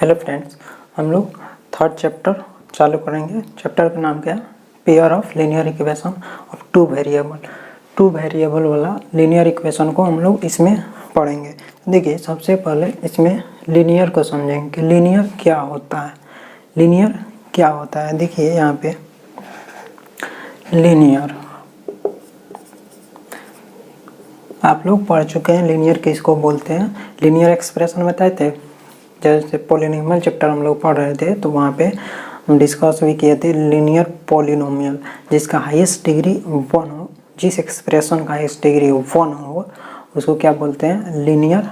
Hello friends, हम लोग third chapter चालू करेंगे। चैप्टर का नाम क्या है? Pair of linear equation of two variable वाला लीनियर इक्वेशन को हम लोग इसमें पढ़ेंगे। देखिए, सबसे पहले इसमें लीनियर को समझेंगे कि लीनियर क्या होता है। लीनियर क्या होता है, देखिए यहाँ पे लीनियर आप लोग पढ़ चुके हैं। लीनियर किसको बोलते हैं? लीनियर एक्सप्रेशन बताए थे, जैसे पॉलिनोमियल चैप्टर हम लोग पढ़ रहे थे तो वहाँ पे हम डिस्कस भी किए थे लीनियर पॉलिनोमियल जिसका हाईएस्ट डिग्री 1 हो, जिस एक्सप्रेशन का हाईएस्ट डिग्री 1 हो उसको क्या बोलते हैं? लीनियर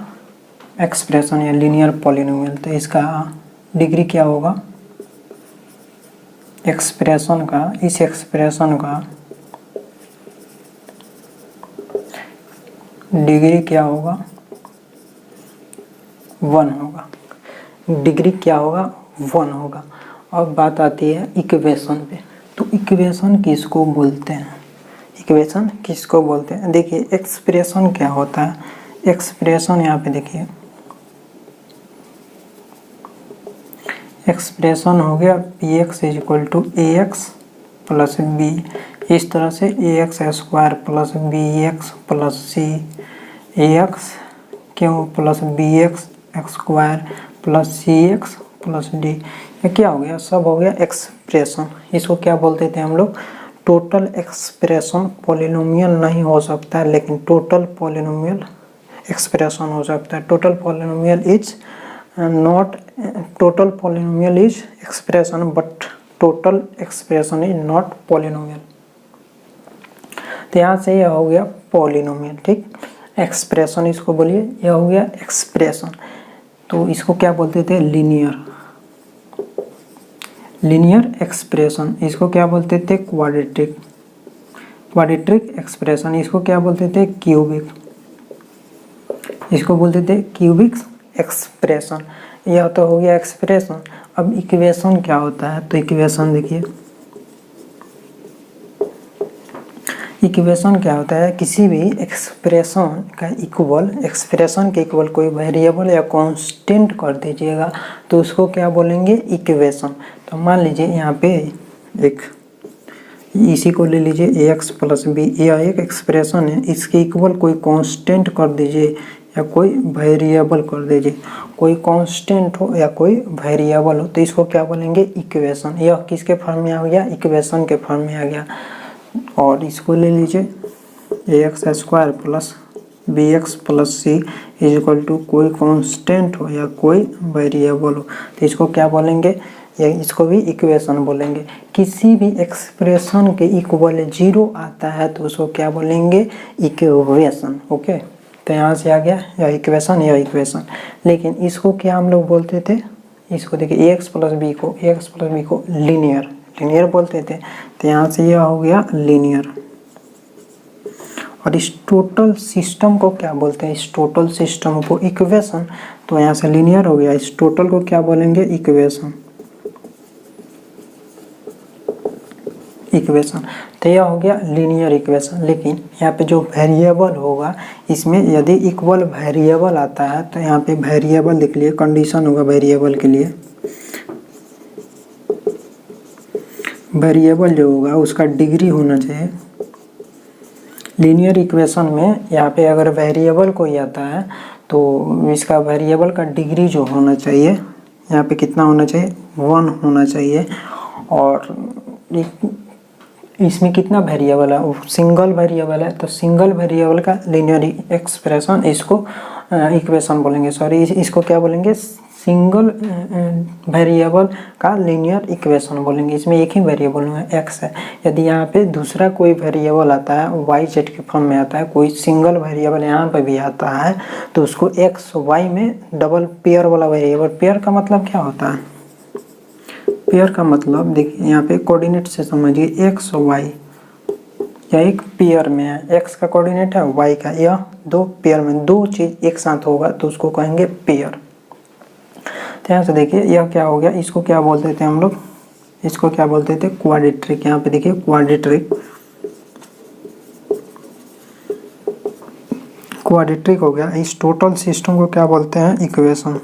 एक्सप्रेशन या लीनियर पॉलिनोमियल। तो इसका डिग्री क्या होगा? एक्सप्रेशन का, इस एक्सप्रेशन का डिग्री क्या होगा? 1 होगा। डिग्री क्या होगा? 1 होगा। अब बात आती है इक्वेशन पे। तो इक्वेशन किसको बोलते हैं? इक्वेशन किसको बोलते हैं? देखिए, एक्सप्रेशन क्या होता है? एक्सप्रेशन यहाँ पे देखिए, एक्सप्रेशन हो गया P X is equal to A X plus B. इस तरह से A X square plus B X plus C, A X cube plus B X square plus C X plus D. ये क्या हो गया? सब हो गया एक्सप्रेशन। इसको क्या बोलते थे हम लोग? Total expression. पॉलिनोमियल नहीं हो सकता है लेकिन टोटल पॉलिनोमियल एक्सप्रेशन हो सकता है। Total polynomial is not, total polynomial is expression but total expression is not polynomial. तो यहाँ से यह हो गया पॉलिनोमियल, ठीक। एक्सप्रेशन इसको बोलिए, यह हो गया एक्सप्रेशन। तो इसको क्या बोलते थे? Linear, linear expression. इसको क्या बोलते थे? Quadratic, quadratic expression. इसको क्या बोलते थे? क्यूबिक, इसको बोलते थे क्यूबिक एक्सप्रेशन। यह तो हो गया एक्सप्रेशन। अब इक्वेशन क्या होता है? तो इक्वेशन देखिए, इक्वेशन क्या होता है? किसी भी एक्सप्रेशन का इक्वल, एक्सप्रेशन के इक्वल कोई वेरिएबल या कांस्टेंट कर दीजिएगा तो उसको क्या बोलेंगे? इक्वेशन। तो मान लीजिए यहाँ पे एक, इसी को ले लीजिए ए एक्स प्लस बी, यह एक एक्सप्रेशन है। इसके इक्वल कोई कांस्टेंट कर दीजिए या कोई वेरिएबल कर दीजिए, कोई कांस्टेंट हो या कोई वेरिएबल हो, तो इसको क्या बोलेंगे? इक्वेशन। यह किसके फॉर्म में आ गया? इक्वेशन के फॉर्म में आ गया। और इसको ले लीजिए A X square plus B X plus C is equal to कोई कांस्टेंट हो या कोई वेरिएबल हो, तो इसको क्या बोलेंगे? या इसको भी इक्वेशन बोलेंगे। किसी भी एक्सप्रेशन के इक्वल 0 आता है तो उसको क्या बोलेंगे? इक्वेशन। ओके, तो यहाँ से आ गया या इक्वेशन या इक्वेशन। लेकिन इसको क्या हम लोग बोलते थे? इसको देखिए, ए एक्स प्लस बी को लीनियर, लीनियर बोलते थे। तो यहाँ से यह हो गया लीनियर। और इस टोटल सिस्टम को क्या बोलते हैं? इस टोटल सिस्टम को इक्वेशन। तो यहाँ से लीनियर हो गया, इस टोटल को क्या बोलेंगे? Equation, equation. तो यह हो गया लीनियर इक्वेशन। लेकिन यहाँ पे जो वेरिएबल होगा, इसमें यदि इक्वल वेरिएबल आता है तो यहाँ पे वेरिएबल देख लिए, कंडीशन होगा वेरिएबल के लिए। वेरिएबल जो होगा उसका डिग्री होना चाहिए। लीनियर इक्वेशन में यहाँ पे अगर वेरिएबल कोई आता है तो इसका वेरिएबल का डिग्री जो होना चाहिए यहाँ पे कितना होना चाहिए? 1 होना चाहिए। और इसमें कितना वेरिएबल है? वो सिंगल वेरिएबल है, तो सिंगल वेरिएबल का लीनियर एक्सप्रेशन, इसको इक्वेशन बोलेंगे। सॉरी, इसको क्या बोलेंगे? सिंगल वेरिएबल का लीनियर इक्वेशन बोलेंगे। इसमें एक ही वेरिएबल में एक्स है। यदि यहाँ पे दूसरा कोई वेरिएबल आता है, वाई जेड के फॉर्म में आता है, कोई सिंगल वेरिएबल यहाँ पे भी आता है तो उसको एक्स वाई में डबल पेयर वाला वेरिएबल। पेयर का मतलब क्या होता है? पेयर का मतलब देखिए यहाँ पे कोऑर्डिनेट से समझिए, एक्स वाई या एक पेयर में है, एक्स का कोऑर्डिनेट है, वाई का, यह दो पेयर में दो चीज एक साथ होगा तो उसको कहेंगे पेयर। तो यहाँ से देखिए यह क्या हो गया? इसको क्या बोलते थे हम लोग? इसको क्या बोलते थे? क्वाड्रेटिक। यहाँ पे देखिए क्वाड्रेटिक, क्वाड्रेटिक हो गया। इस टोटल सिस्टम को क्या बोलते हैं? इक्वेशन।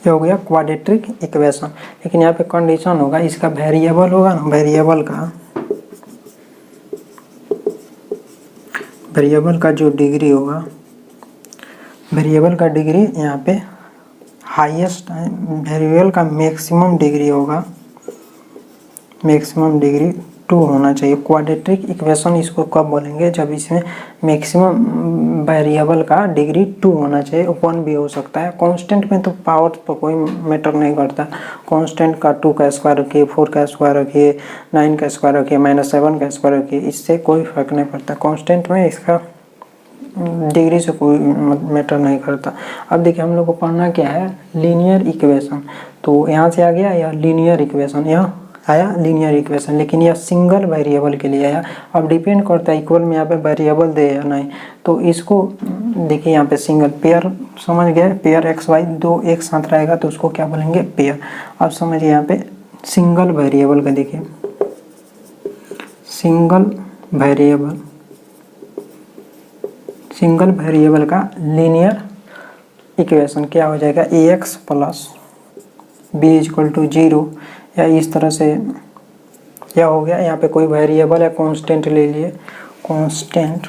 ये हो गया क्वाड्रेटिक इक्वेशन। लेकिन यहाँ पे कंडीशन होगा, इसका वेरिएबल होगा ना, वेरिएबल का जो डिग्री होगा, वेरिएबल का डिग्री यहाँ पे हाईएस्ट, वेरिएबल का मैक्सिमम डिग्री होगा, मैक्सिमम डिग्री 2 होना चाहिए। क्वाड्रेटिक इक्वेशन इसको कब बोलेंगे, जब इसमें मैक्सिमम वेरिएबल का डिग्री 2 होना चाहिए। 1 भी हो सकता है। कांस्टेंट में तो पावर पर कोई मैटर नहीं करता। कांस्टेंट का 2 का स्क्वायर रखिए, 4 का स्क्वायर रखिए, 9 का स्क्वायर रखिए, -7 का स्क्वायर रखिए, इससे कोई फर्क नहीं पड़ता। कांस्टेंट में इसका डिग्री से कोई मैटर नहीं करता। अब देखिए हम लोग को पढ़ना क्या है, लीनियर इक्वेशन। तो यहाँ से आ गया या लीनियर इक्वेशन, यहाँ आया लीनियर इक्वेशन, लेकिन यह सिंगल वेरिएबल के लिए आया। अब डिपेंड करता है इक्वल में यहाँ पे वेरिएबल दे या नहीं। तो इसको देखिए यहाँ पे सिंगल पेयर, समझ गए, पेयर एक्स वाई दो एक साथ रहेगा तो उसको क्या बोलेंगे, पेयर। अब समझिए यहाँ पे सिंगल वेरिएबल का, देखिए सिंगल वेरिएबल का लीनियर इक्वेशन क्या हो जाएगा, ax plus b equal to 0, या इस तरह से क्या हो गया। यहाँ पे कोई वेरिएबल या कांस्टेंट ले लिए, कांस्टेंट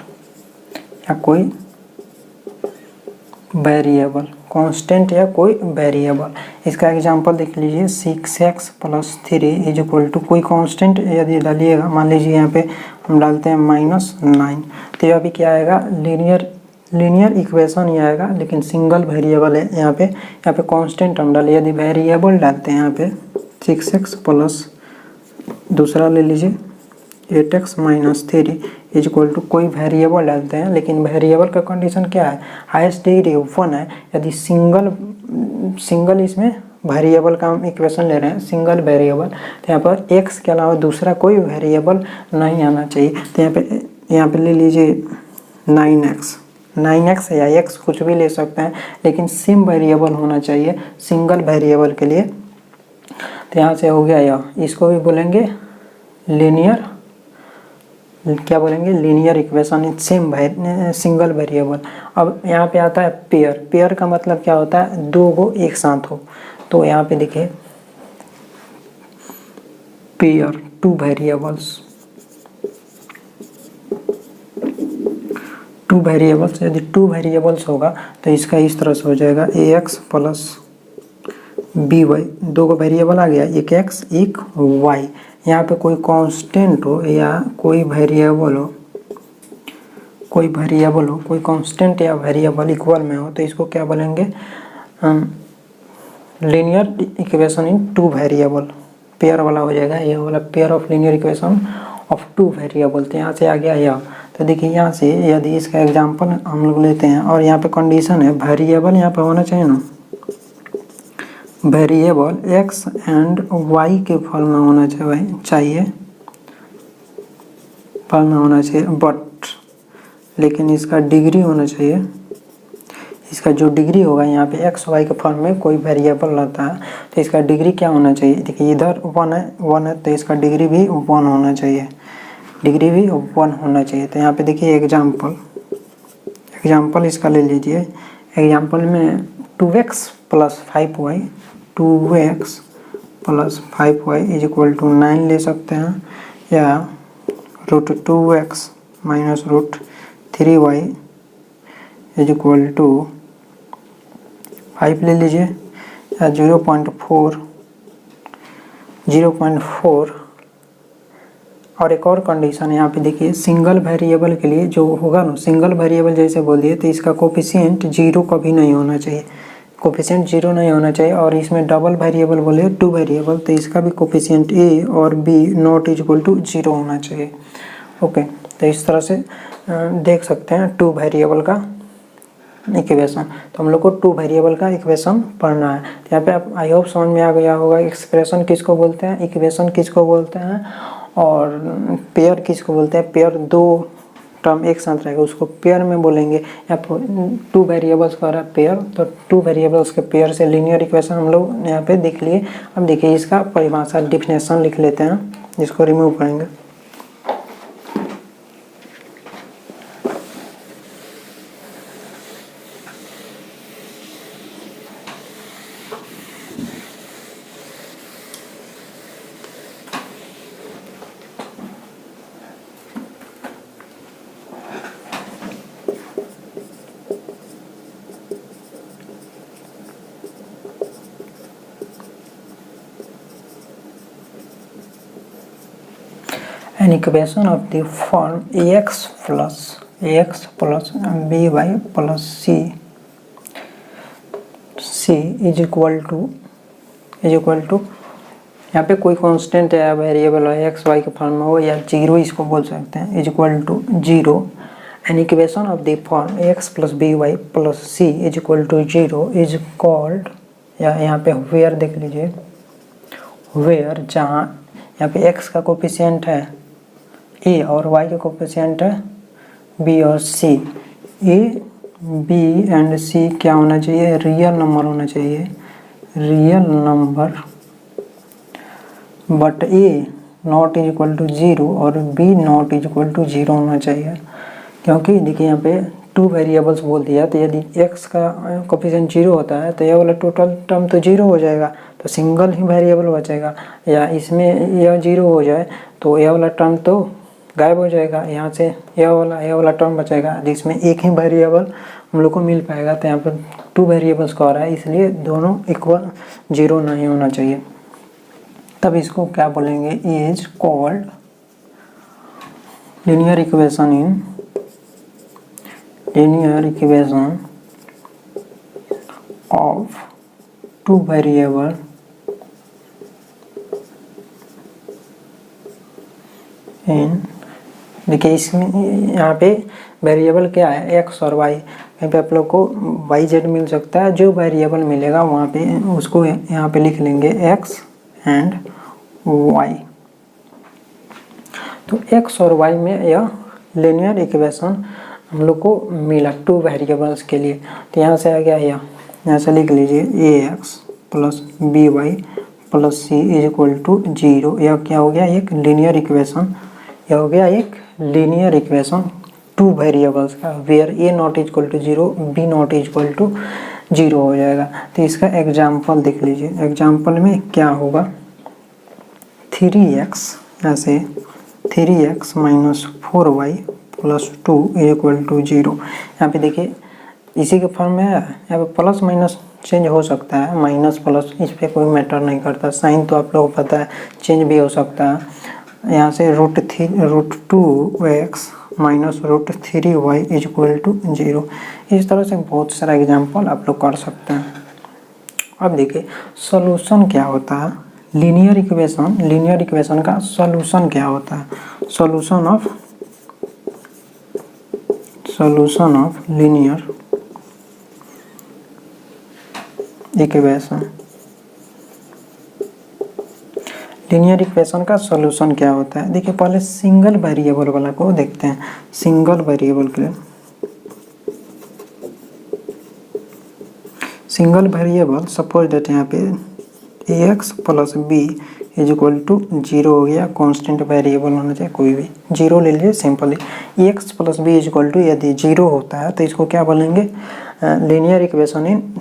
या कोई वेरिएबल, कांस्टेंट या कोई वेरिएबल। इसका एग्जांपल देख लीजिए, 6x plus 3 is equal to कोई कांस्टेंट यदि डालिएगा, मान लीजिए यहाँ पे हम डालते हैं -9, तो यह भी क्या आएगा, लीनियर इक्वेशन ही आएगा, लेकिन सिंगल वेरिएबल है। यहाँ पे कांस्टेंट हम डाले, यदि वेरिएबल डालते हैं यहाँ पे 6x प्लस दूसरा ले लीजिए 8x minus 3 is equal to कोई वेरिएबल डालते हैं, लेकिन वेरिएबल का कंडीशन क्या है, हाईएस्ट डिग्री 1 है। यदि सिंगल इसमें वेरिएबल का हम इक्वेशन ले रहे हैं, सिंगल वेरिएबल, तो यहाँ पर x के अलावा दूसरा कोई वेरिएबल नहीं आना चाहिए। तो यहाँ पे ले लीजिए 9x या x कुछ भी ले सकते हैं, लेकिन सिम वेरिएबल होना चाहिए सिंगल वेरिएबल के लिए। तो यहाँ से हो गया यह, इसको भी बोलेंगे लीनियर, क्या बोलेंगे, linear equation in single variable. अब यहाँ पे आता है पेयर का मतलब क्या होता है, दो को एक साथ हो। तो यहाँ पे देखिए पेयर, टू वेरिएबल्स, यदि 2 वेरिएबल्स होगा तो इसका इस तरह से हो जाएगा ax प्लस बी वाई, दो को वेरिएबल आ गया, एक x एक y। यहाँ पे कोई कांस्टेंट हो या कोई वेरिएबल हो, कोई कांस्टेंट या वेरिएबल इक्वल में हो, तो इसको क्या बोलेंगे, लीनियर इक्वेशन इन 2 वेरिएबल, पेयर वाला हो जाएगा। ये वाला pair of linear equation of 2 variable. तो यहाँ से आ गया यह। तो देखिए यहाँ से यदि इसका एग्जांपल हम लोग लेते हैं, और यहाँ पे कंडीशन है वेरिएबल यहाँ पे होना चाहिए ना, वेरिएबल x एंड y के फॉर्म में होना चाहिए, बट लेकिन इसका डिग्री होना चाहिए, इसका जो डिग्री होगा यहाँ पे x y के फॉर्म में कोई वेरिएबल रहता है, तो इसका डिग्री क्या होना चाहिए, देखिए इधर 1 है तो इसका डिग्री भी 1 होना चाहिए, तो यहाँ पे देखिए एग्जाम्पल इसका ले लीजिए। एग्जाम्पल में 2x plus 5y, 2x plus 5y is equal to 9 ले सकते हैं, या √2x minus √3y is equal to 5 ले लीजिए, या 0.4। और एक और कंडीशन यहाँ पे देखिए, सिंगल वेरिएबल के लिए जो होगा ना, सिंगल वेरिएबल जैसे बोलिए तो इसका कोफिशिएंट 0 कभी नहीं होना चाहिए, और इसमें डबल वेरिएबल बोले 2 वेरिएबल, तो इसका भी कोफिशिएंट a और b नॉट इक्वल टू 0 होना चाहिए। ओके, तो इस तरह से देख सकते हैं 2 वेरिएबल का इक्वेशन। तो हम लोग को 2 वेरिएबल का इक्वेशन पढ़ना है। तो यहाँ पे आप आई होप समझ में आ गया होगा, एक्सप्रेशन किसको बोलते हैं, इक्वेशन किसको बोलते हैं, और पेयर किसको बोलते हैं। पेयर 2 टर्म एक साथ रहेगा उसको पेयर में बोलेंगे, या 2 वेरिएबल्स का रहा पेयर, तो 2 वेरिएबल्स के पेयर से लीनियर इक्वेशन हम लोग यहाँ पे देख लिए। अब देखिए इसका परिभाषा, डिफिनेशन लिख लेते हैं, जिसको रिमूव करेंगे। An equation of the form ax plus by plus c is equal to यहाँ पे कोई कांस्टेंट है वेरिएबल है एक्स वाई के फॉर्म में हो या जीरो इसको बोल सकते हैं, is equal to zero. An equation of the form x plus B Y plus C is equal to zero is called, या यहाँ पे वेयर देख लीजिए, वेयर जहाँ यहाँ पे एक्स का कोफिशिएंट है ए और वाई का कोफिशिएंट है बी और सी। ए बी एंड सी क्या होना चाहिए, रियल नंबर होना चाहिए, real number, but A not is equal to zero और B not is equal to zero होना चाहिए। क्योंकि देखिए यहाँ पे टू वेरिएबल्स बोल दिया, तो यदि एक्स का कोफिशिएंट जीरो होता है तो यह वाला टोटल टर्म तो जीरो हो जाएगा, तो सिंगल ही वेरिएबल बचेगा, या इसमें यह जीरो हो जाए तो यह वाला टर्म तो गायब हो जाएगा, यहाँ से यह वाला टर्म बचेगा जिसमें एक ही वेरिएबल हम लोग को मिल पाएगा। तो यहाँ पर टू वेरिएबल्स का हो रहा है, इसलिए दोनों इक्वल जीरो नहीं होना चाहिए, तब इसको क्या बोलेंगे, is called linear equation of two variable in, देखिए इसमें यहाँ पे वेरिएबल क्या है एक्स और वाई, यहाँ पे आप लोग को वाई जेड मिल सकता है, जो वेरिएबल मिलेगा वहाँ पे उसको यहाँ पे लिख लेंगे एक्स एंड वाई। तो एक्स और वाई में यह लीनियर इक्वेशन हम लोग को मिला टू वेरिएबल्स के लिए। तो यहाँ से आ गया यहाँ से लिख लीजिए A X plus B Y plus C is equal to zero. यह क्या हो गया, एक लीनियर इक्वेशन, यह हो गया एक लीनियर इक्वेशन टू वेरिएबल्स का, where a not is equal to zero b not is equal to zero हो जाएगा। तो इसका एग्जाम्पल देख लीजिए, एग्जाम्पल में क्या होगा, 3x ऐसे 3x minus 4y plus 2 is equal to zero. यहाँ पे देखिए इसी के फॉर्म में है, यहाँ पे प्लस माइनस चेंज हो सकता है, माइनस प्लस इस पर कोई मैटर नहीं करता, साइन तो आप लोगों को पता है चेंज भी हो सकता है। यहाँ से √2x minus √3y is equal to zero. इस तरह से बहुत सारा एग्जाम्पल आप लोग कर सकते हैं। अब देखिए सॉल्यूशन क्या होता है, लीनियर इक्वेशन का सॉल्यूशन क्या होता है, सॉल्यूशन ऑफ लीनियर इक्वेशन का सॉल्यूशन क्या होता है। देखिए पहले सिंगल वेरिएबल वाला को देखते हैं, सिंगल वेरिएबल के लिए सिंगल वेरिएबल सपोज दैट यहाँ पे ax plus B is equal to zero हो गया, कांस्टेंट वेरिएबल होना चाहिए, कोई भी जीरो ले लीजिए simply. ax plus B is equal to यदि जीरो होता है तो इसको क्या बोलेंगे, linear equation in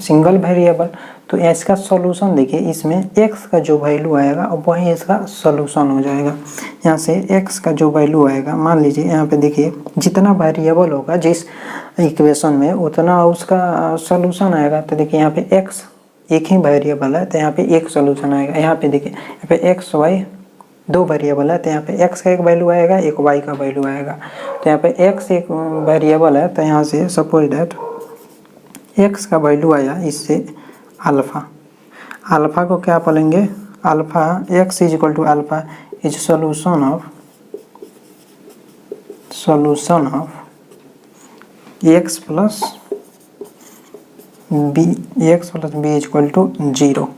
single variable. तो इसका सॉल्यूशन देखिए, इसमें x का जो वैल्यू आएगा वही इसका सॉल्यूशन हो जाएगा। यहाँ से x का जो वैल्यू आएगा, मान लीजिए यहाँ पे देखिए जितना वेरिएबल होगा जिस इक्वेशन में उतना उसका सॉल्यूशन आएगा। तो देखिए यहाँ पे x एक ही वेरिएबल है तो यहाँ पे एक सॉल्यूशन आएगा। यहाँ पे देखिए यहाँ पे एक्स वाई दो वेरिएबल है तो यहाँ पे x का एक वैल्यू आएगा, एक y का वैल्यू आएगा। तो यहाँ पे x एक वेरिएबल है तो यहाँ से सपोज दैट x का वैल्यू आया इससे अल्फ़ा को क्या बोलेंगे, alpha x is equal to alpha is solution of x plus B is equal to zero.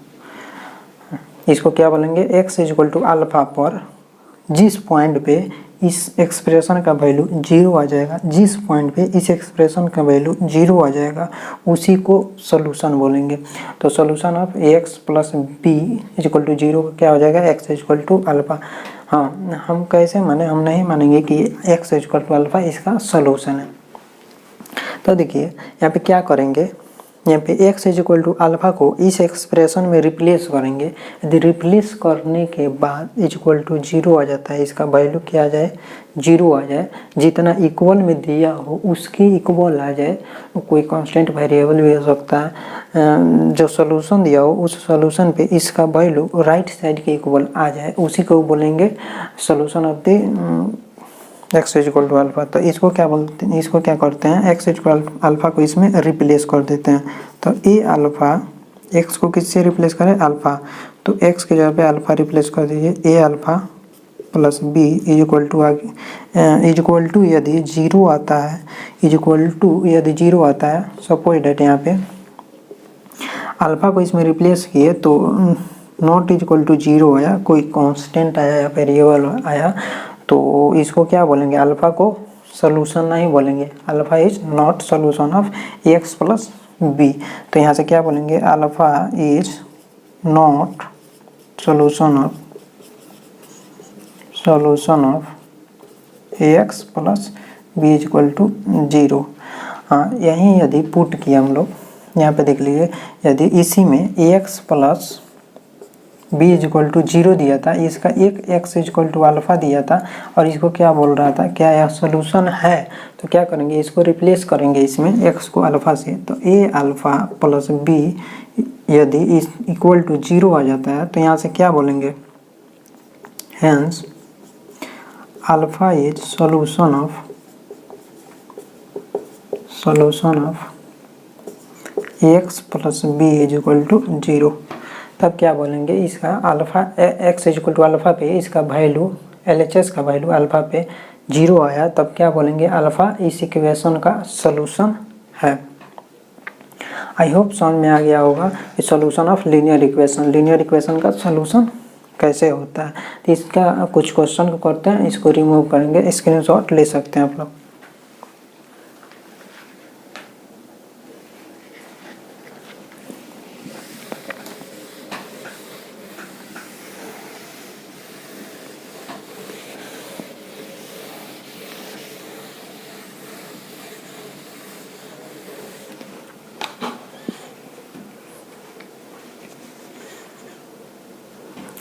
इसको क्या बोलेंगे, x is equal to alpha पर जिस पॉइंट पे इस एक्सप्रेशन का वैल्यू जीरो आ जाएगा, जिस पॉइंट पे इस एक्सप्रेशन का वैल्यू जीरो आ जाएगा उसी को सॉल्यूशन बोलेंगे। तो solution of x plus B is equal to zero क्या हो जाएगा, x is equal to alpha. हाँ हम कैसे माने, हम नहीं मानेंगे कि x is equal to alpha इसका सॉल्यूशन है। तो देखिए यहाँ पे क्या करेंगे, यहाँ पे x is equal to alpha को इस एक्सप्रेशन में रिप्लेस करेंगे। यदि रिप्लेस करने के बाद इज इक्वल टू 0 आ जाता है, इसका वैल्यू क्या आ जाए 0 आ जाए, जितना इक्वल में दिया हो उसकी इक्वल आ जाए, कोई कांस्टेंट वेरिएबल भी हो सकता है, जो सोल्यूशन दिया हो उस सोल्यूशन पे इसका वैल्यू राइट साइड के इक्वल आ जाए, उसी को बोलेंगे solution of the x is equal to alpha. तो इसको क्या बोलते हैं, इसको क्या करते हैं, एक्स इज इक्वल अल्फ़ा को इसमें रिप्लेस कर देते हैं। तो ए अल्फ़ा एक्स को किससे रिप्लेस करें, अल्फ़ा, तो एक्स की जगह पे अल्फ़ा रिप्लेस कर दीजिए, A alpha plus B is equal to यदि 0 आता है, इज इक्वल टू यदि 0 आता है, सपोज डेट यहाँ पे अल्फ़ा को इसमें रिप्लेस किए तो नॉट इज इक्वल टू 0 आया, कोई कांस्टेंट आया या वेरिएबल आया, तो इसको क्या बोलेंगे, अल्फ़ा को सोल्यूशन नहीं बोलेंगे, alpha is not solution of x plus b. तो यहाँ से क्या बोलेंगे, alpha is not solution of x plus B is equal to 0। हाँ, यहीं यदि पुट किया हम लोग, यहाँ पे देख लीजिए, यदि इसी में x plus B is equal to 0 दिया था, इसका एक x is equal to alpha दिया था, और इसको क्या बोल रहा था, क्या यह सोल्यूशन है, तो क्या करेंगे, इसको रिप्लेस करेंगे इसमें एक्स को अल्फ़ा से, तो ए अल्फ़ा प्लस बी यदि इस इक्वल टू 0 आ जाता है, तो यहाँ से क्या बोलेंगे, hence alpha is solution of x plus B is equal to 0। तब क्या बोलेंगे, इसका alpha x is equal to alpha पे इसका वैल्यू LHS का वैल्यू अल्फ़ा पे 0 आया, तब क्या बोलेंगे, अल्फ़ा इस इक्वेशन का सोल्यूशन है। आई होप समझ में आ गया होगा सोल्यूशन ऑफ लीनियर इक्वेशन का सोल्यूशन कैसे होता है। तो इसका कुछ क्वेश्चन को करते हैं, इसको रिमूव करेंगे, स्क्रीनशॉट ले सकते हैं आप लोग।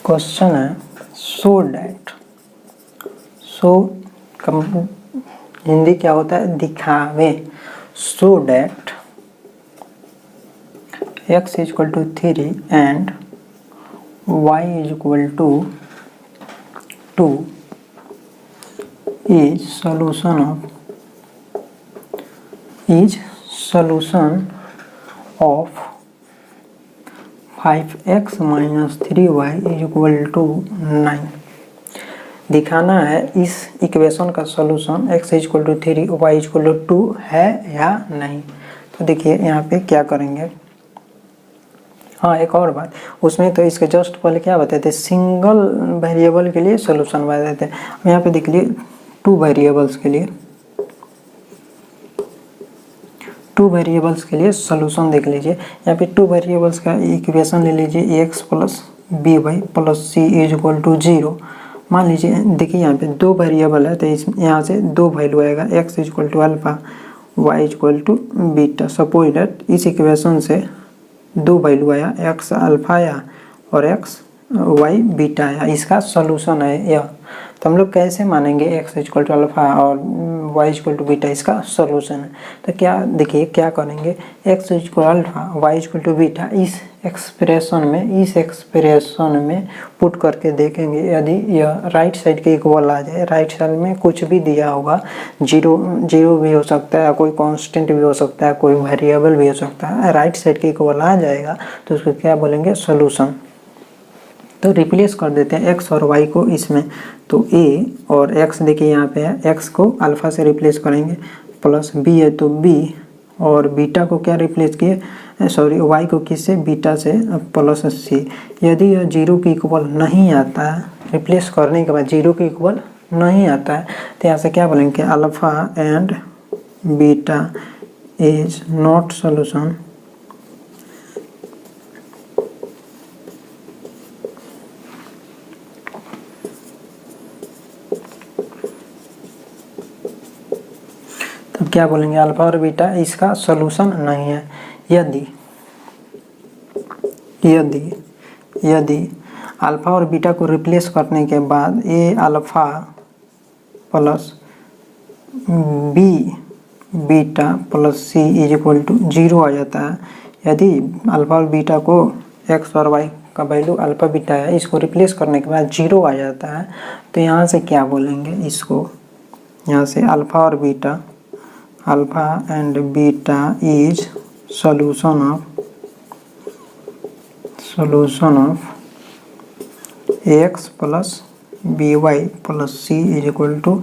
क्वेश्चन है सो डैट, हिंदी क्या होता है, दिखावे, so that x is equal to 3 and y is equal to 2 is solution of 5x minus 3y is equal to 9। दिखाना है इस इक्वेशन का solution x is equal to 3 y is equal to 2 है या नहीं। तो देखिए यहाँ पे क्या करेंगे, हाँ एक और बात, उसमें तो इसके जस्ट पहले क्या बताए थे, सिंगल वेरिएबल के लिए सॉल्यूशन बताए थे। यहाँ पे देख लिए 2 वेरिएबल्स के लिए सॉल्यूशन देख लीजिए। यहाँ पे 2 वेरिएबल्स का इक्वेशन ले लीजिए, x plus B Y plus C is equal to 0। मान लीजिए देखिए यहाँ पे 2 वेरिएबल है, तो इस यहाँ से 2 वैल्यू आएगा, x is equal to alpha, y is equal to beta. Suppose that इस इक्वेशन से 2 वैल्यू आया, x अल्फ़ा आया और x y बीटा आया, इसका सॉल्यूशन है यह। तो हम लोग कैसे मानेंगे x is equal to alpha और y is equal to beta इसका सॉल्यूशन है। तो क्या देखिए क्या करेंगे, x is equal alpha y is equal to beta इस एक्सप्रेशन में पुट करके देखेंगे, यदि यह राइट साइड के इक्वल आ जाए, राइट साइड में कुछ भी दिया होगा, जीरो भी हो सकता है, कोई कांस्टेंट भी हो सकता है, कोई वेरिएबल भी हो सकता है, राइट साइड के इक्वल आ जाएगा तो उसको क्या बोलेंगे, सॉल्यूशन। तो रिप्लेस कर देते हैं x और y को इसमें, तो a और x देखिए यहाँ पे है, x को अल्फ़ा से रिप्लेस करेंगे, प्लस b है तो b, और बीटा को क्या रिप्लेस किए, y को किससे, बीटा से, प्लस c। यदि यह 0 के इक्वल नहीं आता है, रिप्लेस करने के बाद 0 के इक्वल नहीं आता है, तो यहाँ से क्या बोलेंगे, alpha and beta is not solution क्या बोलेंगे, अल्फ़ा और बीटा इसका सॉल्यूशन नहीं है। यदि यदि यदि अल्फ़ा और बीटा को रिप्लेस करने के बाद A alpha plus B beta plus C is equal to 0 आ जाता है। यदि अल्फ़ा और बीटा को एक्स और वाई का वैल्यू अल्फ़ा बीटा है, इसको रिप्लेस करने के बाद 0 आ जाता है, तो यहाँ से क्या बोलेंगे इसको, यहाँ से अल्फ़ा और beta, alpha and beta is solution of x plus B Y plus C is equal to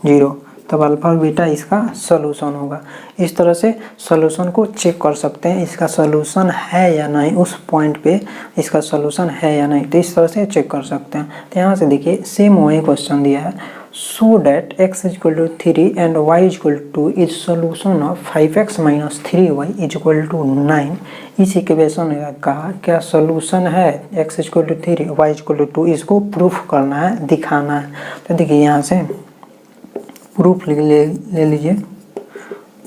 0। तब अल्फ़ा और बीटा इसका सॉल्यूशन होगा। इस तरह से सॉल्यूशन को चेक कर सकते हैं, इसका सॉल्यूशन है या नहीं, उस पॉइंट पे इसका सॉल्यूशन है या नहीं, तो इस तरह से चेक कर सकते हैं। तो यहाँ से देखिए सेम वही क्वेश्चन दिया है, so that x is equal to 3 and y is equal to is solution of 5x minus 3y is equal to 9। इस इक्वेशन का क्या सोल्यूशन है, x is equal to 3 y is equal to 2, इसको proof करना है, दिखाना है। तो देखिए यहाँ से प्रूफ ले लीजिए,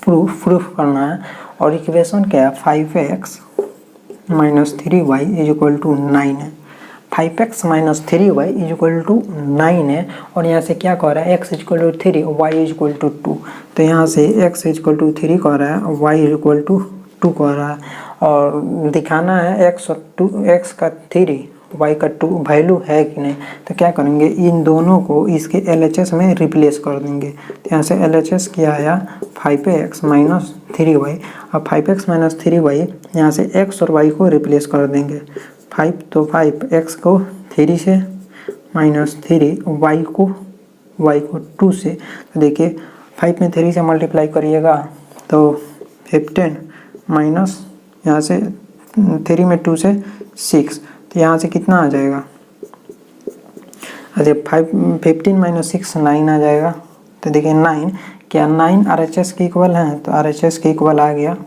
प्रूफ करना है। और इक्वेशन क्या है, 5x minus 3y is equal to 9 है। 5x minus 3y is equal to 9 है। और यहाँ से क्या कह रहा है, x is equal to 3 y is equal to 2। तो यहाँ से x इज इक्वल टू 3 कह रहा है, y इज इक्वल टू 2 कह रहा है। और दिखाना है x का 3 y का 2 वैल्यू है कि नहीं। तो क्या करेंगे, इन दोनों को इसके LHS में रिप्लेस कर देंगे। तो यहाँ से LHS क्या आया, 5x माइनस 3y। अब 5x माइनस 3y यहाँ से x और y को रिप्लेस कर देंगे। 5 तो 5 x को 3 से माइनस 3 y को 2 से। तो देखिए 5 में 3 से मल्टीप्लाई करिएगा तो 15 माइनस यहाँ से 3 में 2 से 6, तो यहाँ से कितना आ जाएगा, अच्छा 15 माइनस 6 9 आ जाएगा। तो देखिए 9, क्या 9 RHS के इक्वल है, तो RHS के इक्वल आ गया।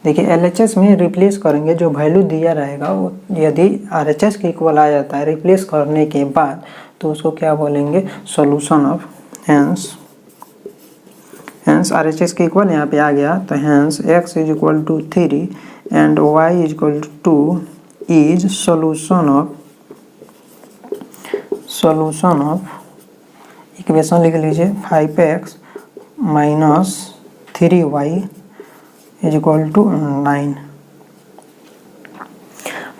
देखिए LHS में रिप्लेस करेंगे, जो वैल्यू दिया रहेगा वो यदि RHS के इक्वल आ जाता है रिप्लेस करने के बाद, तो उसको क्या बोलेंगे, सॉल्यूशन ऑफ। हैंस RHS के इक्वल यहाँ पे आ गया, तो hence x is equal to 3 and y is equal to 2 is solution of equation लिख लीजिए 5x minus 3y is equal to 9।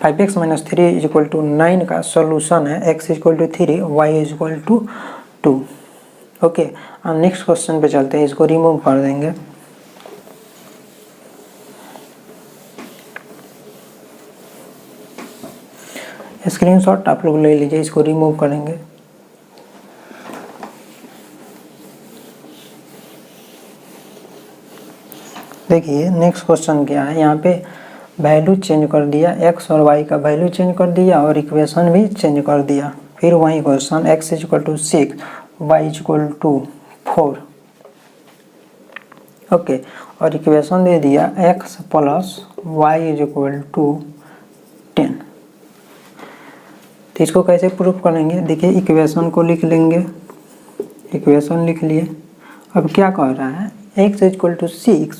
5x minus 3 is equal to 9 का सॉल्यूशन है x is equal to 3 y is equal to 2। Okay, अब next question पे चलते हैं, इसको remove कर देंगे। स्क्रीनशॉट आप लोग ले लीजिए, इसको रिमूव करेंगे। देखिए नेक्स्ट क्वेश्चन क्या है, यहाँ पे वैल्यू चेंज कर दिया, x और y का वैल्यू चेंज कर दिया और इक्वेशन भी चेंज कर दिया। फिर वही question, x is equal to 6 y is equal to 4। Okay, और इक्वेशन दे दिया x plus y is equal to 10। तो इसको कैसे प्रूफ करेंगे, देखिए इक्वेशन को लिख लेंगे, इक्वेशन लिख लिए। अब क्या कह रहा है, x is equal to 6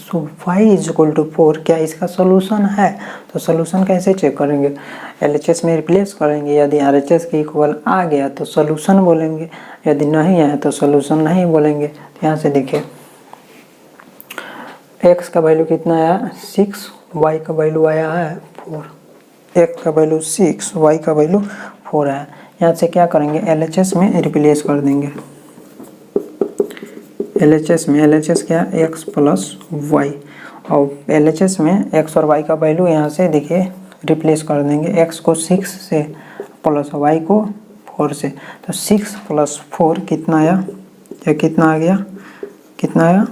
y is equal to 4, क्या इसका सोल्यूशन है। तो सोल्यूशन कैसे चेक करेंगे, LHS में रिप्लेस करेंगे। यदि RHS के इक्वल आ गया तो सोल्यूशन बोलेंगे, यदि नहीं आया तो सोल्यूशन नहीं बोलेंगे। तो यहाँ से देखिए x का वैल्यू कितना आया 6, y का वैल्यू आया है 4। x का वैल्यू 6, y का वैल्यू 4 है। यहाँ से क्या करेंगे, LHS में रिप्लेस कर देंगे। LHS क्या, x प्लस y, और LHS में x और y का वैल्यू यहाँ से देखिए रिप्लेस कर देंगे। x को 6 से प्लस y को 4 से, तो 6 प्लस 4 कितना आया, या कितना आ गया, कितना आया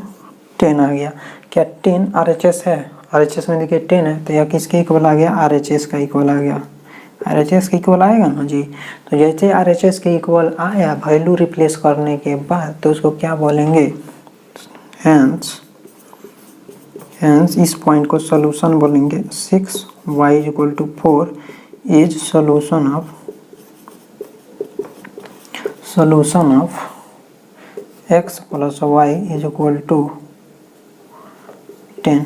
10 आ गया। क्या 10 RHS है, RHS में देखिए 10 है, तो यह किसके इक्वल आ गया, RHS का इक्वल आ गया। RHS के इक्वल आएगा ना जी। तो जैसे RHS के इक्वल आया वैल्यू रिप्लेस करने के बाद, तो उसको क्या बोलेंगे, हैंस इस पॉइंट को सॉल्यूशन बोलेंगे। 6 y is equal to 4 is solution of x plus y is equal to 10।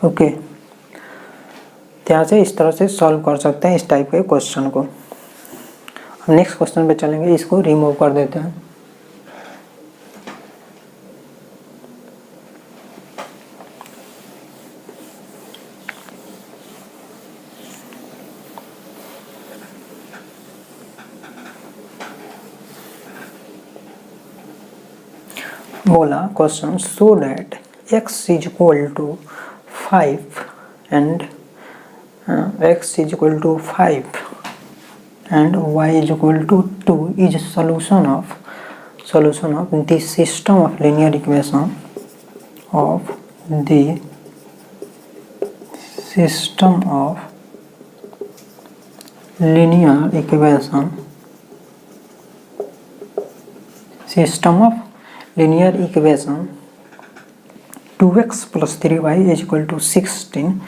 Okay, तो यहाँ से इस तरह से सॉल्व कर सकते हैं इस टाइप के क्वेश्चन को। हम नेक्स्ट क्वेश्चन पे चलेंगे, इसको रिमूव कर देते हैं। बोला question, so that x is equal to 5 and x is equal to 5 and y is equal to 2 is solution of the system of linear equation of the system of linear equation 2x plus 3y is equal to 16,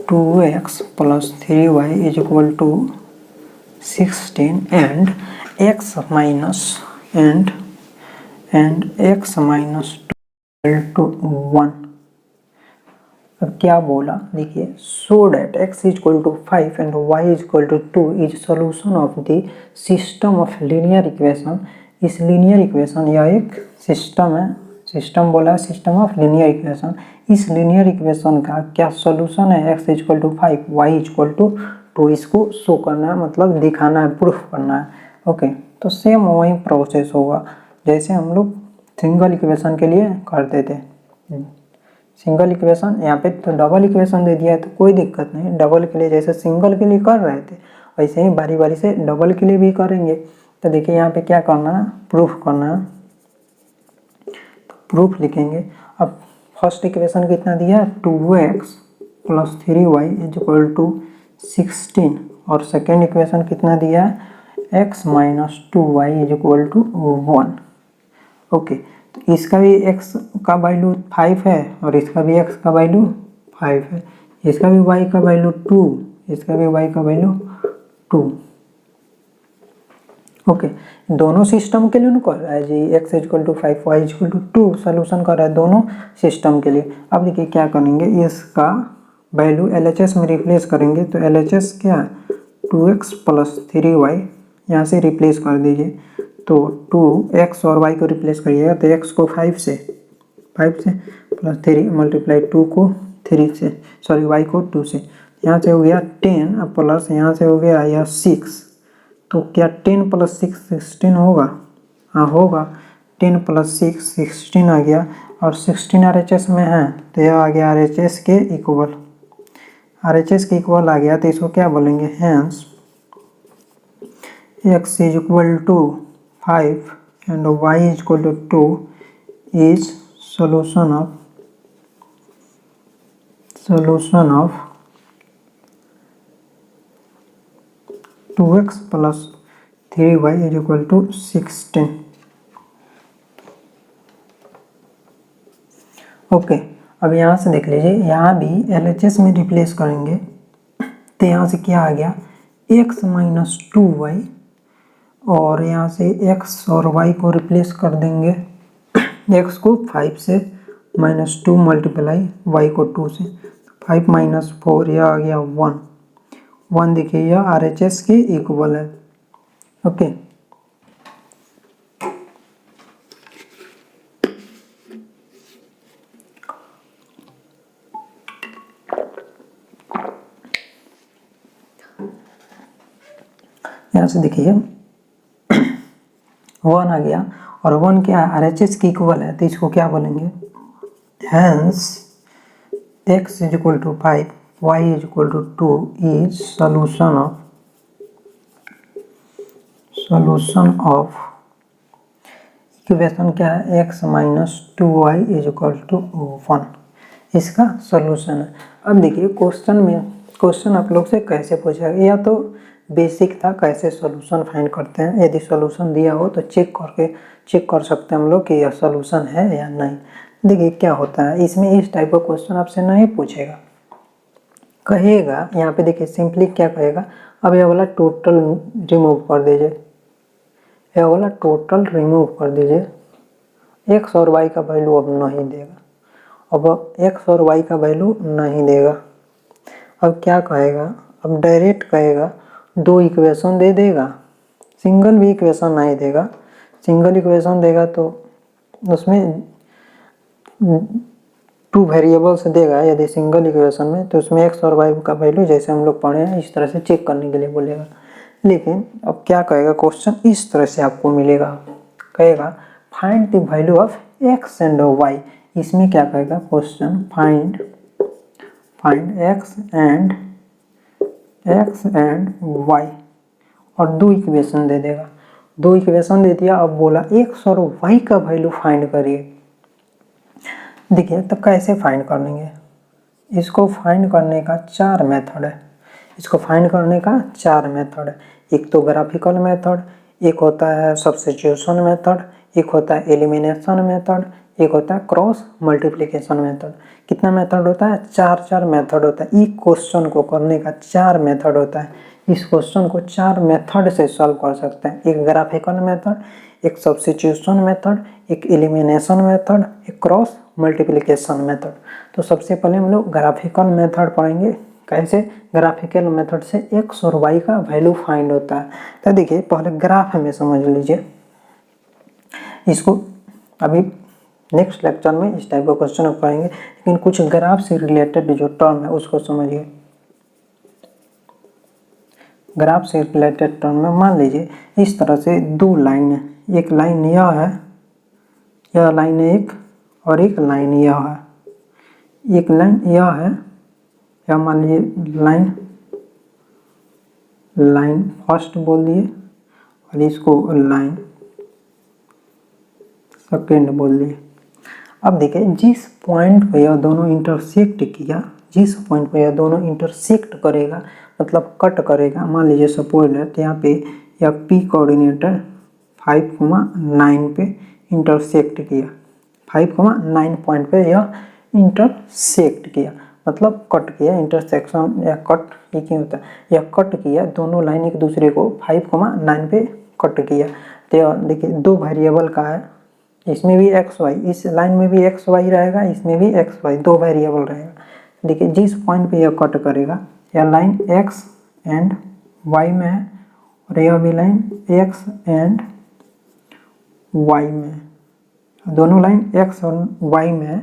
2x plus 3y is equal to 16 and x minus x minus 2 equal to 1। अब क्या बोला, देखिए, so that x is equal to 5 and y is equal to 2 is solution of the system of linear equation। इस linear equation, यह एक system है, system बोला system of linear equation. इस लीनियर इक्वेशन का क्या सॉल्यूशन है, x equal to 5 y equal to 2। इसको शो करना है, मतलब दिखाना है, प्रूफ करना है। ओके, तो सेम वही प्रोसेस होगा जैसे हम लोग सिंगल इक्वेशन के लिए करते थे। सिंगल इक्वेशन, यहाँ पे तो डबल इक्वेशन दे दिया है तो कोई दिक्कत नहीं, डबल के लिए जैसे सिंगल के लिए कर रहे थे वैसे ही बारी बारी से डबल के लिए भी करेंगे। तो देखिए यहाँ पे क्या करना है, प्रूफ करना है, तो प्रूफ लिखेंगे। अब फर्स्ट इक्वेशन कितना दिया है, 2x plus 3y is equal to 16 और सेकेंड इक्वेशन कितना दिया है, x minus 2y is equal to 1। Okay, तो इसका भी x का वैल्यू 5 है और इसका भी x का वैल्यू 5 है, इसका भी y का वैल्यू 2, इसका भी y का वैल्यू 2। ओके, दोनों सिस्टम के लिए कर रहा है जी, x equal to 5 y equal to 2 solution कर रहा है दोनों सिस्टम के लिए। अब देखिए क्या करेंगे, इसका वैल्यू LHS में रिप्लेस करेंगे। तो LHS क्या है, 2x प्लस 3y, यहाँ से रिप्लेस कर दीजिए। तो 2x और y को रिप्लेस करिएगा तो x को 5 से प्लस 3 मल्टीप्लाई 2 को 3 से, सॉरी y को 2 से, यहाँ से हो गया 10 प्लस यहाँ से हो गया यह 6। तो क्या 10 प्लस 6 16 होगा, हाँ होगा, 10 प्लस 6 16 आ गया और 16 RHS में है तो यह आ गया RHS के इक्वल, RHS के इक्वल आ गया। तो इसको क्या बोलेंगे, hence x is equal to 5 and y is equal to 2 is solution of 2x plus 3y is equal to 16। Okay, अब यहाँ से देख लीजिए, यहाँ भी LHS में रिप्लेस करेंगे तो यहाँ से क्या आ गया, x माइनस 2y और यहाँ से x और y को रिप्लेस कर देंगे, x को 5 से माइनस 2 मल्टीप्लाई y को 2 से, 5 माइनस 4 यह आ गया 1 देखिए यह RHS के इक्वल है। ओके, यहाँ से देखिए 1 आ गया और 1 क्या है, RHS की इक्वल है, तो इसको क्या बोलेंगे, hence x is equal to 5 y is equal to 2 is solution of equation क्या है, x minus 2y is equal to 1, इसका सॉल्यूशन है। अब देखिए क्वेश्चन आप लोग से कैसे पूछा गया, या तो बेसिक था कैसे सॉल्यूशन फाइंड करते हैं, यदि सॉल्यूशन दिया हो तो चेक कर सकते हैं हम लोग कि यह सॉल्यूशन है या नहीं। देखिए क्या होता है इसमें, इस टाइप का क्वेश्चन आपसे नहीं पूछेगा, कहेगा यहाँ पे देखिए सिंपली क्या कहेगा, अब यह वाला टोटल रिमूव कर दीजिए, यह वाला टोटल रिमूव कर दीजिए, x और y का वैल्यू अब नहीं देगा अब x और y का वैल्यू नहीं देगा। अब क्या कहेगा, अब डायरेक्ट कहेगा दो इक्वेशन दे देगा, सिंगल भी इक्वेशन नहीं देगा। सिंगल इक्वेशन देगा तो उसमें 2 वेरिएबल्स देगा, यदि सिंगल इक्वेशन में तो उसमें x और y का वैल्यू जैसे हम लोग पढ़े हैं इस तरह से चेक करने के लिए बोलेगा। लेकिन अब क्या कहेगा, क्वेश्चन इस तरह से आपको मिलेगा, कहेगा find the value of x and y। इसमें क्या कहेगा question, find x and y और दो इक्वेशन दे देगा। दो इक्वेशन दे दिया, अब बोला x और y का वैल्यू फाइंड करिए। देखिए तो कैसे फाइंड करेंगे, इसको फाइंड करने का 4 मेथड है। इसको फाइंड करने का 4 मेथड है। एक तो ग्राफिकल मेथड, एक होता है सब्स्टिट्यूशन मेथड, एक होता है एलिमिनेशन मेथड, एक होता है क्रॉस मल्टीप्लिकेशन मेथड। कितना मेथड होता है, 4 मेथड होता है। एक क्वेश्चन को करने का 4 मेथड होता है। इस क्वेश्चन को 4 मेथड से सॉल्व कर सकते हैं। एक ग्राफिकल मेथड, एक सब्स्टिट्यूशन मेथड, एक एलिमिनेशन मेथड, एक क्रॉस मल्टीप्लिकेशन मेथड। तो सबसे पहले हम लोग ग्राफिकल मेथड पढ़ेंगे। कैसे, ग्राफिकल मेथड से x और y का वैल्यू फाइंड होता है। तो देखिए पहले ग्राफ में समझ लीजिए इसको, अभी नेक्स्ट लेक्चर में इस टाइप का क्वेश्चन पढ़ेंगे, लेकिन कुछ ग्राफ से रिलेटेड जो टर्म है उसको समझिए। ग्राफ से रिलेटेड टर्म में मान लीजिए इस तरह से दो लाइन है, एक लाइन यह है, यह लाइन है एक, और एक लाइन यह है। एक लाइन यह है, या मान लीजिए लाइन फर्स्ट बोल दिए और इसको लाइन सेकेंड बोल दिए। अब देखिए जिस पॉइंट पे यह दोनों इंटरसेक्ट किया, जिस पॉइंट पे यह दोनों इंटरसेक्ट करेगा मतलब कट करेगा, मान लीजिए सपोज दैट यहाँ पे यह p कोऑर्डिनेटर 5,9 पे इंटरसेक्ट किया, 5,9 पॉइंट पे यह इंटरसेक्ट किया मतलब कट किया। इंटरसेक्शन या कट एक ही होता है, यह कट किया, दोनों लाइन एक दूसरे को 5,9 पे कट किया। तो देखिए दो वेरिएबल का है, इसमें भी एक्स वाई, इस लाइन में भी एक्स वाई रहेगा, इसमें भी एक्स वाई, दो वेरिएबल रहेगा। देखिए जिस पॉइंट पे यह कट करेगा यह लाइन एक्स एंड वाई में है और यह भी लाइन एक्स एंड वाई में है। दोनों लाइन एक्स और वाई में है,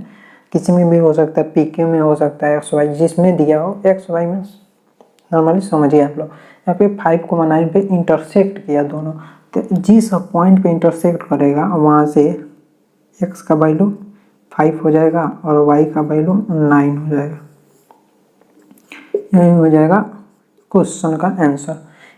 किसी में भी हो सकता है, पी क्यू में हो सकता है, एक्स वाई जिसमें दिया हो, एक्स वाई में नॉर्मली समझिए आप लोग। यहाँ पे 5,9 पे इंटरसेक्ट किया दोनों, तो जिस पॉइंट पे इंटरसेक्ट करेगा वहाँ से x का वैल्यू 5 हो जाएगा और y का वैल्यू 9 हो जाएगा। यही हो जाएगा क्वेश्चन का आंसर।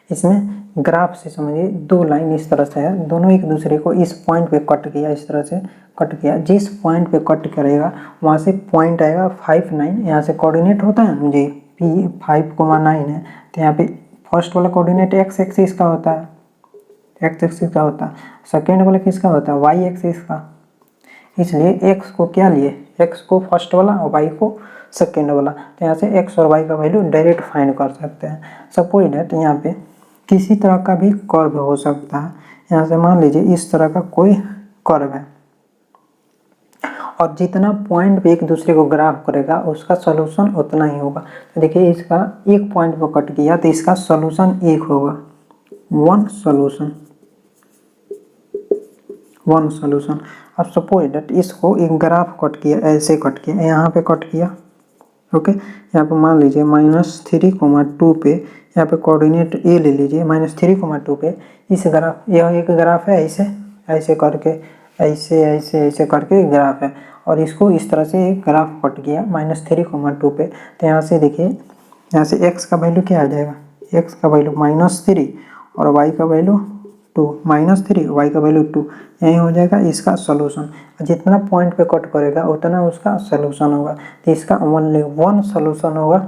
इसमें ग्राफ से समझिए दो लाइन इस तरह से है, दोनों एक दूसरे को इस पॉइंट पे कट किया, इस तरह से कट किया। जिस पॉइंट पे कट करेगा वहाँ से पॉइंट आएगा 5,9, यहाँ से कोऑर्डिनेट होता है मुझे p 5,9 है, तो यहाँ पे फर्स्ट वाला कोऑर्डिनेट x एक्सिस का होता है, x एक्सिस का होता है, सेकेंड वाला किसका होता है, y एक्सिस का। इसलिए x को क्या लिए, x को फर्स्ट वाला और y को सेकेंड वाला। तो यहाँ से x और y का वैल्यू डायरेक्ट फाइंड कर सकते हैं। सपोज दैट यहाँ पे किसी तरह का भी कर्व हो सकता है, यहाँ से मान लीजिए इस तरह का कोई कर्व है और जितना पॉइंट पे एक दूसरे को ग्राफ करेगा उसका सोल्यूशन उतना ही होगा। तो देखिए इसका एक पॉइंट पर कट किया तो इसका सोल्यूशन एक होगा, वन सोल्यूशन। अब सपोज दैट इसको एक ग्राफ कट किया, ऐसे कट किया, यहाँ पे कट किया, ओके। यहाँ पे मान लीजिए -3,2 पे, यहाँ पे कोऑर्डिनेट ए ले लीजिए, -3,2 पे इस ग्राफ, यह एक ग्राफ है, ऐसे ऐसे करके ऐसे ऐसे ऐसे करके ग्राफ है और इसको इस तरह से एक ग्राफ कट किया -3,2 पे। तो यहाँ से देखिए, यहाँ से x का वैल्यू क्या आ जाएगा, x का वैल्यू -3 और y का वैल्यू 2, -3 y का वैल्यू 2, यही हो जाएगा इसका सोल्यूशन। जितना पॉइंट पे कट करेगा उतना उसका सोल्यूशन होगा। तो इसका ओनली वन सोल्यूशन होगा।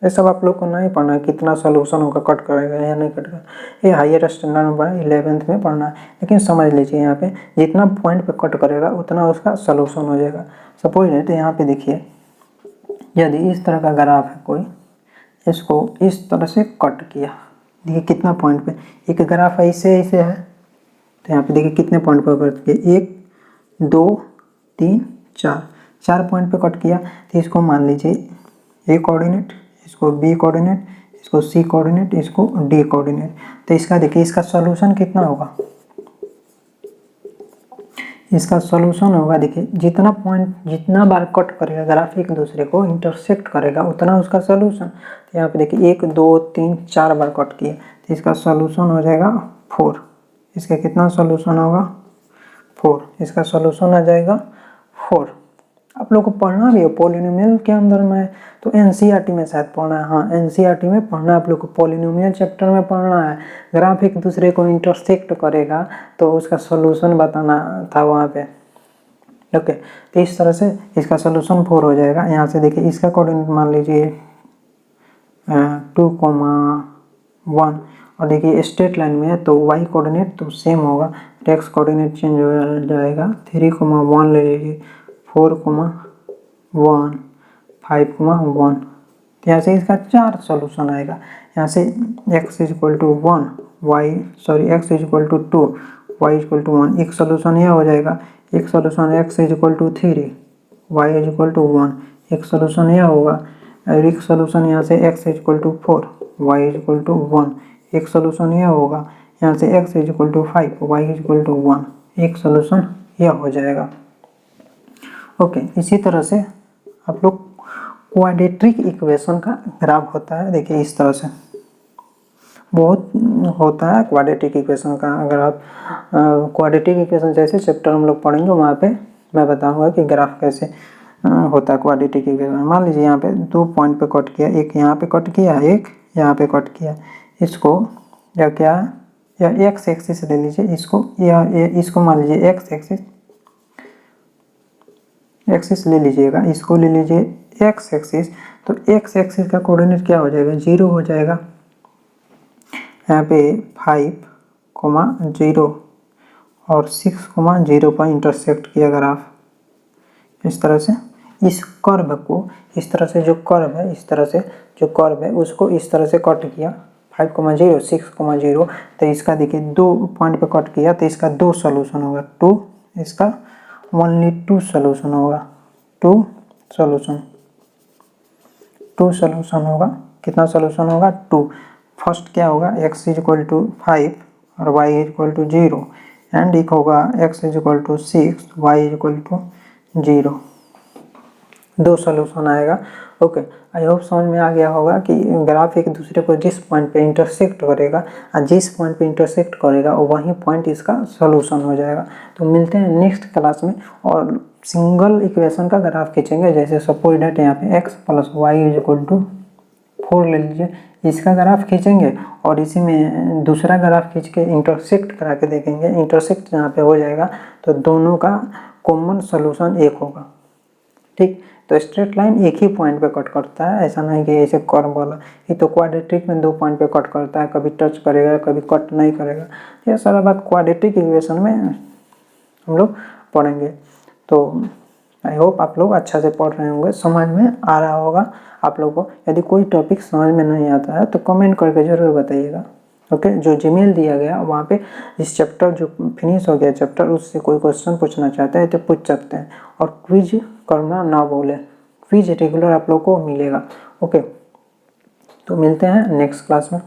ये सब आप लोग को नहीं पढ़ना है कितना सोल्यूशन होगा, कट करेगा या नहीं कट करेगा, ये हायर स्टैंडर्ड में पढ़ा, 11th में पढ़ना है। लेकिन समझ लीजिए यहाँ पे जितना पॉइंट पे कट करेगा उतना उसका सोल्यूशन हो जाएगा। सपोज नहीं तो यहाँ पे देखिए यदि इस तरह का ग्राफ है कोई, इसको इस तरह से कट किया, देखिए कितना पॉइंट पे, एक ग्राफ ऐसे ऐसे है तो यहाँ पे देखिए कितने पॉइंट पर कट किया, 1 2 3 4, 4 पॉइंट पे कट किया तो इसको मान लीजिए ए कोऑर्डिनेट, इसको बी कोऑर्डिनेट, इसको सी कोऑर्डिनेट, इसको डी कोऑर्डिनेट। तो इसका देखिए इसका सॉल्यूशन कितना होगा, इसका सॉल्यूशन होगा देखिए जितना पॉइंट जितना बार कट करेगा ग्राफ एक दूसरे को इंटरसेक्ट करेगा उतना उसका सॉल्यूशन। तो यहाँ पे देखिए 1 2 3 4 बार कट किया तो इसका सॉल्यूशन हो जाएगा 4। इसका कितना सॉल्यूशन होगा 4, इसका सॉल्यूशन आ जाएगा 4। आप लोग को पढ़ना भी है पॉलिनोमियल के अंदर में, तो एनसीईआरटी में शायद पढ़ना है, हाँ एनसीईआरटी में पढ़ना है आप लोग को, पॉलिनोमियल चैप्टर में पढ़ना है। ग्राफ एक दूसरे को इंटरसेक्ट करेगा तो उसका सॉल्यूशन बताना था वहाँ पे। ओके, तो इस तरह से इसका सॉल्यूशन 4 हो जाएगा। यहाँ से देखिए इसका कोऑर्डिनेट मान लीजिए 2,1 और देखिए स्ट्रेट लाइन में है तो वाई कोऑर्डिनेट तो सेम होगा, एक्स कोऑर्डिनेट चेंज हो जाएगा। 3,1 ले लीजिए, 4,1 5,1। तो यहाँ से इसका 4 सॉल्यूशन आएगा। यहाँ से x = 1 x = 2 y = 1, एक सॉल्यूशन यह हो जाएगा। एक सॉल्यूशन x = 3 y = 1, एक सॉल्यूशन यह होगा। और एक सॉल्यूशन यहाँ से x = 4 y = 1, एक सॉल्यूशन यह होगा। यहाँ से x = 5 y = 1, एक सॉल्यूशन यह हो जाएगा। ओके, इसी तरह से आप लोग क्वाड्रेटिक इक्वेशन का ग्राफ होता है, देखिए इस तरह से बहुत होता है क्वाड्रेटिक इक्वेशन का ग्राफ। क्वाड्रेटिक इक्वेशन जैसे चैप्टर हम लोग पढ़ेंगे वहाँ पे मैं बताऊंगा कि ग्राफ कैसे होता है क्वाड्रेटिक इक्वेशन। मान लीजिए यहाँ पे 2 पॉइंट पे कट किया, एक यहाँ पे कट किया, एक यहाँ पे कट किया। इसको या क्या या एक्स एक्सिस ले लीजिए, इसको या इसको मान लीजिए एक्स एक्सिस ले लीजिएगा, इसको ले लीजिए एक्स एक्सिस। तो एक्स एक्सिस का कोऑर्डिनेट क्या हो जाएगा 0 हो जाएगा। यहाँ पे 5,0 और 6,0 पर इंटरसेक्ट किया ग्राफ। इस तरह से इस कर्व को इस तरह से जो कर्व है इस तरह से जो कर्व है उसको इस तरह से कट किया 5,0 6,0। तो इसका देखिए 2 पॉइंट पे कट किया तो इसका 2 सॉल्यूशन होगा, 2 इसका ओनली 2 सॉल्यूशन होगा, 2 सॉल्यूशन होगा। कितना सॉल्यूशन होगा 2। फर्स्ट क्या होगा x = 5 और y = 0 एंड एक होगा x = 6 y = 0, 2 सॉल्यूशन आएगा। ओके, आई होप समझ में आ गया होगा कि ग्राफ एक दूसरे को जिस पॉइंट पे इंटरसेक्ट करेगा और जिस पॉइंट पे इंटरसेक्ट करेगा वही पॉइंट इसका सॉल्यूशन हो जाएगा। तो मिलते हैं नेक्स्ट क्लास में और सिंगल इक्वेशन का ग्राफ खींचेंगे। जैसे सपोज दैट यहाँ पे x + y = 4 ले लीजिए, इसका ग्राफ खींचेंगे और इसी में दूसरा ग्राफ खींच के इंटरसेक्ट करा के देखेंगे। इंटरसेक्ट जहाँ पे हो जाएगा तो दोनों का कॉमन सॉल्यूशन एक होगा। ठीक, तो स्ट्रेट लाइन एक ही पॉइंट पे कट करता है, ऐसा नहीं कि ऐसे कर्व वाला। ये तो क्वाड्रेटिक में 2 पॉइंट पे कट करता है, कभी टच करेगा कभी कट नहीं करेगा। ये सारा बात क्वाड्रेटिक इक्वेशन में हम लोग पढ़ेंगे। तो आई होप आप लोग अच्छा से पढ़ रहे होंगे, समझ में आ रहा होगा आप लोगों को। यदि कोई टॉपिक समझ में नहीं आता है तो कमेंट करके ज़रूर बताइएगा। ओके, जो जीमेल दिया गया वहाँ पे इस चैप्टर जो फिनिश हो गया चैप्टर उससे कोई क्वेश्चन पूछना चाहते हैं तो पूछ सकते हैं। और क्विज करना ना भूलें, क्विज रेगुलर आप लोग को मिलेगा। ओके, तो मिलते हैं नेक्स्ट क्लास में।